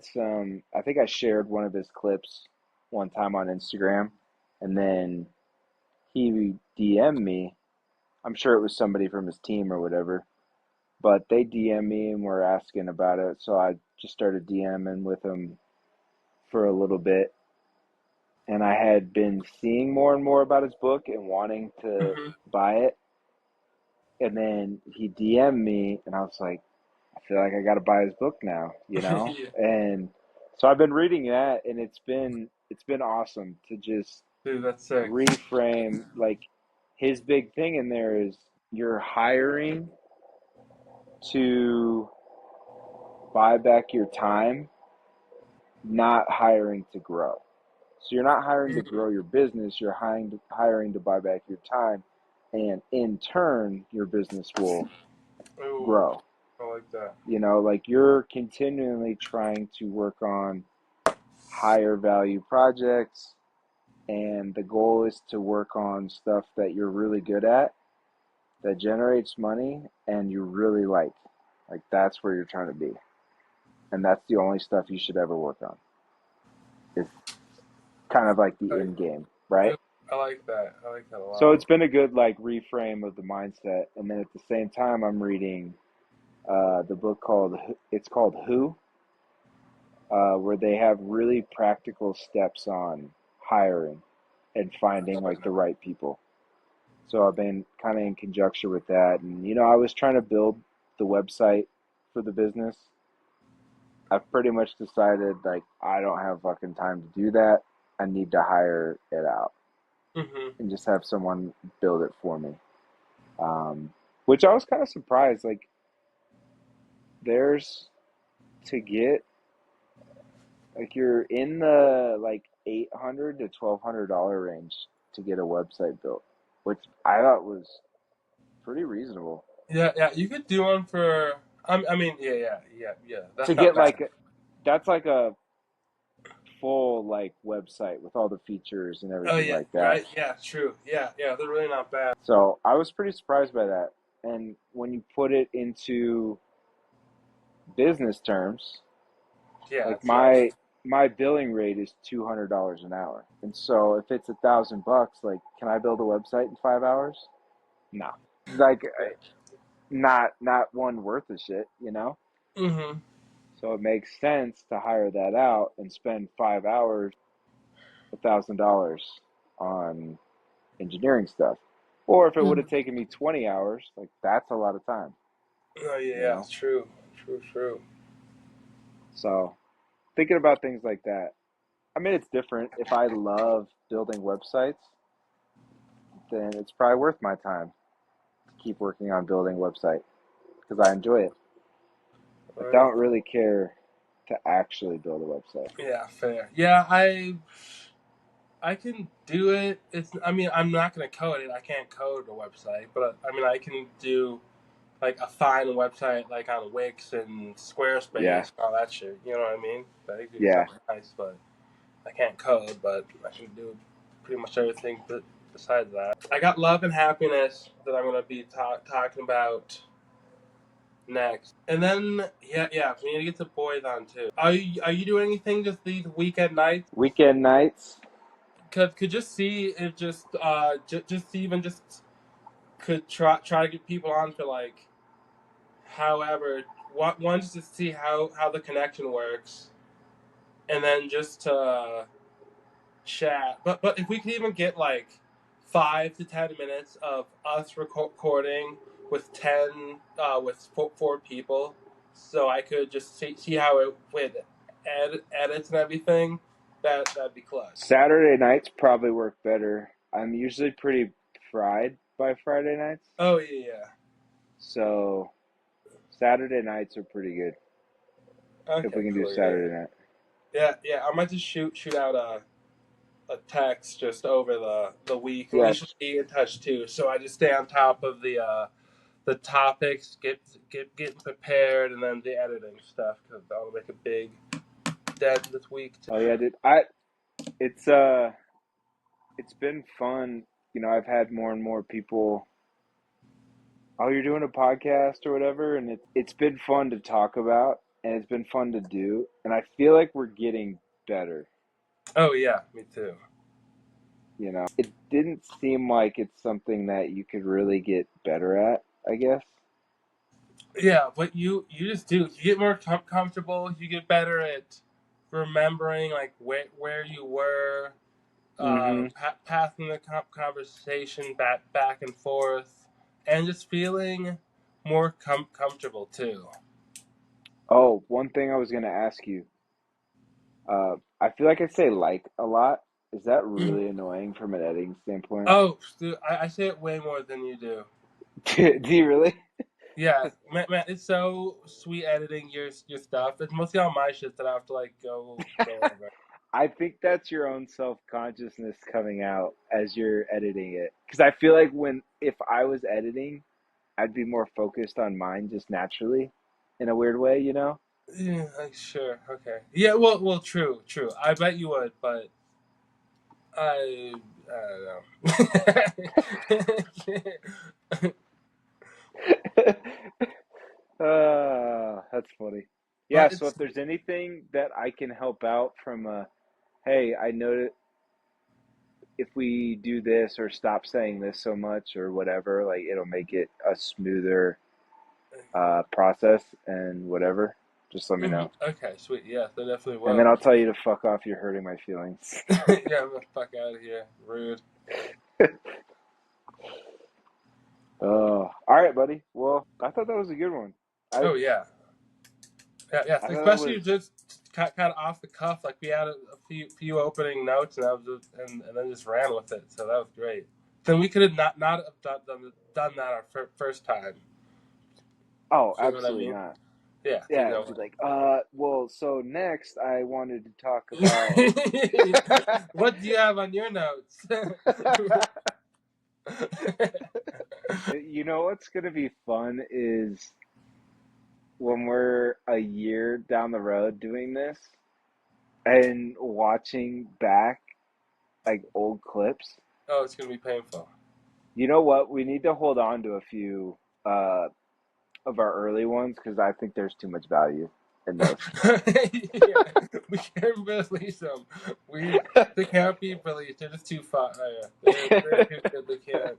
think I shared one of his clips one time on Instagram, and then he DM'd me. I'm sure it was somebody from his team or whatever, but they DM'd me and were asking about it. So I just started DMing with him for a little bit. And I had been seeing more and more about his book and wanting to Mm-hmm. buy it. And then he DM'd me, and I was like, I feel like I got to buy his book now, you know? Yeah. And so I've been reading that, and it's been awesome to just Dude, that's sick. reframe. Like his big thing in there is you're hiring to buy back your time, not hiring to grow. So you're not hiring to Mm-hmm. grow your business, you're hiring to buy back your time, and in turn your business will Oh, grow. I like that. Like you're continually trying to work on higher value projects, and the goal is to work on stuff that you're really good at, that generates money, and you really like. Like that's where you're trying to be. And that's the only stuff you should ever work on. It's kind of like the I, end game, right? I like that. I like that a So lot. it's been a good like reframe of the mindset. And then at the same time, I'm reading the book called Who, where they have really practical steps on hiring and finding like the right people. So I've been kind of in conjunction with that. And, I was trying to build the website for the business. I've pretty much decided like I don't have fucking time to do that. I need to hire it out Mm-hmm. and just have someone build it for me. Um, which I was kind of surprised. Like there's to get like you're in the like $800 to $1,200 range to get a website built, which I thought was pretty reasonable. Yeah, yeah. You could do one for. I mean, yeah. To That's not get bad. that's like a full like website with all the features and Oh everything yeah, like that. right. Yeah, true. Yeah, yeah. They're really not bad. So I was pretty surprised by that. And when you put it into business terms, Yeah, like it's nice. my billing rate is $200 an hour, and so if it's $1,000, like, can I build a website in 5 hours? No, like Yeah. not one worth of shit. Mm-hmm. So it makes sense to hire that out and spend 5 hours, $1,000 on engineering stuff. Or if it would Mm-hmm. have taken me 20 hours, like that's a lot of time, Oh yeah, you yeah. know? True. True. True. So thinking about things like that. I mean, it's different. If I love building websites, then it's probably worth my time to keep working on building website because I enjoy it. I Right. don't really care to actually build a website. Yeah. Fair. Yeah. I can do it. It's. I mean, I'm not gonna code it. I can't code a website, but I mean, I can do like a fine website like on Wix and Yeah, Squarespace and all that shit. You know what I mean? I can do yeah. something nice, but I can't code. But I can do pretty much everything. But besides that, I got love and happiness that I'm gonna be talking about next. And then yeah, we need to get the boys on too. Are you doing anything just these weekend nights? Weekend nights. could just see if just even just could try to get people on for like however one just to see how the connection works, and then just to chat. But if we could even get like 5 to 10 minutes of us recording with four people, so I could just see how it would edits and everything. That'd be close. Saturday nights probably work better. I'm usually pretty fried by Friday nights, Oh yeah. so Saturday nights are pretty good if Okay, we can do cool. Yeah, Saturday night. yeah. I might just shoot out a text just over the week. We Yeah. should be in touch too, so I just stay on top of the topics, getting prepared, and then the editing stuff because that'll make a big dent this week too. Oh yeah, dude. It's it's been fun. I've had more and more people. Oh, you're doing a podcast or whatever, and it's been fun to talk about, and it's been fun to do, and I feel like we're getting better. Oh yeah, me too. It didn't seem like it's something that you could really get better at, I guess. Yeah, but you just do. You get more comfortable. You get better at remembering like where you were, Mm-hmm. passing the conversation back and forth, and just feeling more comfortable too. Oh, one thing I was gonna ask you. I feel like I say like a lot. Is that really annoying from an editing standpoint? Oh, dude, I say it way more than you do. Do you really? Yeah, man, it's so sweet editing your stuff. It's mostly on my shit that I have to like go over. I think that's your own self-consciousness coming out as you're editing it. Because I feel like if I was editing, I'd be more focused on mine just naturally in a weird way, you know? Yeah, like, sure, okay. Yeah, well, true. I bet you would, but I don't know. That's funny. Yeah, But so it's if there's anything that I can help out from hey, I know that if we do this or stop saying this so much or whatever, like it'll make it a smoother process and whatever, just let me know. okay, sweet. Yeah, they definitely And then will. I'll tell you to fuck off. You're hurting my feelings. Yeah, I'm the fuck out of here. Rude. Oh, all right, buddy. Well, I thought that was a good one. I Oh yeah. Yeah. I thought it Especially was. just kind of off the cuff. Like we had a few opening notes, and I was just, and then just ran with it. So that was great. Then we could have not have done that our first time. Oh, You know what I absolutely mean? not. Yeah. There's Yeah, no it'd be like, well, so next I wanted to talk about. way. What do you have on your notes? You know what's gonna be fun is when we're a year down the road doing this and watching back like old clips. Oh, it's gonna be painful. You know what? We need to hold on to a few uh, of our early ones because I think there's too much value in those. Yeah, we can't release them. They can't be released. They're just too far. Oh, yeah. They're too good. They can't.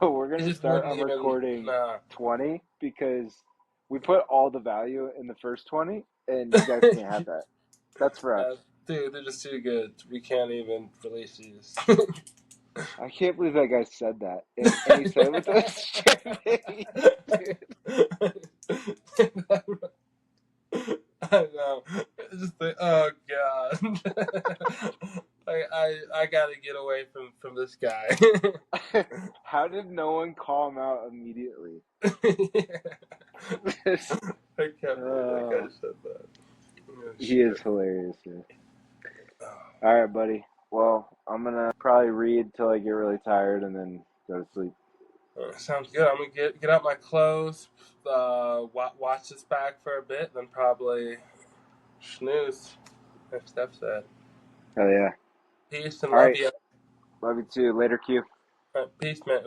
We're It gonna just start wouldn't on even. recording Nah. 20 because we put all the value in the first 20, and you guys can't have that. That's for us. Dude, they're just too good. We can't even release these. I can't believe that guy said that, and he said it with a straight face, dude. I know. It's just like, oh god. I gotta get away from this guy. How did no one call him out immediately? I can't believe that uh, guy said that. Oh, he is shit. hilarious, man. Oh, All right, buddy. Well, I'm gonna probably read till I get really tired and then go to sleep. sounds good. I'm gonna get out my clothes, watch this back for a bit, then probably snooze. If Steph said. Hell yeah. Peace and All love right. you. Love you too. Later, Q. Peace, man.